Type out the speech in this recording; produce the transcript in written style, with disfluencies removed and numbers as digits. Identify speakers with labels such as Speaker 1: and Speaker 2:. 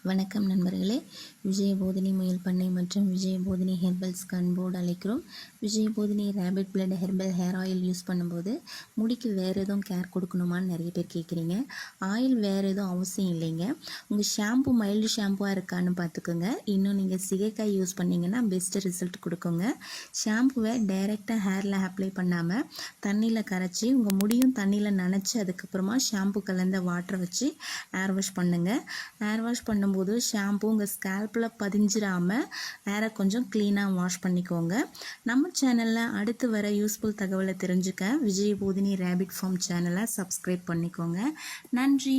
Speaker 1: வணக்கம் நண்பர்களே. விஜயபோதினி முயல் பண்ணை மற்றும் விஜயபோதினி ஹெர்பல்ஸ்க்கு அன்போடு அழைக்கிறோம். Vijayabodhini rapid blood herbal hair oil use பண்ணும்போது முடிக்கு வேறு எதுவும் கேர் கொடுக்கணுமான்னு நிறைய பேர் கேட்குறீங்க. ஆயில் வேறு எதுவும் அவசியம் இல்லைங்க. உங்கள் ஷாம்பு மைல்டு ஷாம்புவாக இருக்கான்னு பார்த்துக்கோங்க. இன்னும் நீங்கள் சிகைக்காய் யூஸ் பண்ணிங்கன்னா பெஸ்ட்டு ரிசல்ட் கொடுக்குங்க. ஷாம்புவை டைரெக்டாக ஹேரில் அப்ளை பண்ணாமல் தண்ணியில் கரைச்சி உங்கள் முடியும் தண்ணியில் நனைச்சி அதுக்கப்புறமா ஷாம்பு கலந்த வாட்டரை வச்சு ஹேர் வாஷ் பண்ணுங்கள். ஹேர் வாஷ் பண்ணும்போது ஷாம்பு உங்கள் ஸ்கேல்பில் பதிஞ்சிடாமல் ஹேரை கொஞ்சம் க்ளீனாக வாஷ் பண்ணிக்கோங்க. நம்ம சேனலில் அடுத்து வர யூஸ்ஃபுல் தகவலை தெரிஞ்சுக்க விஜயபோதினி ரேபிட் ஃபார்ம் சேனலை சப்ஸ்கிரைப் பண்ணிக்கோங்க. நன்றி.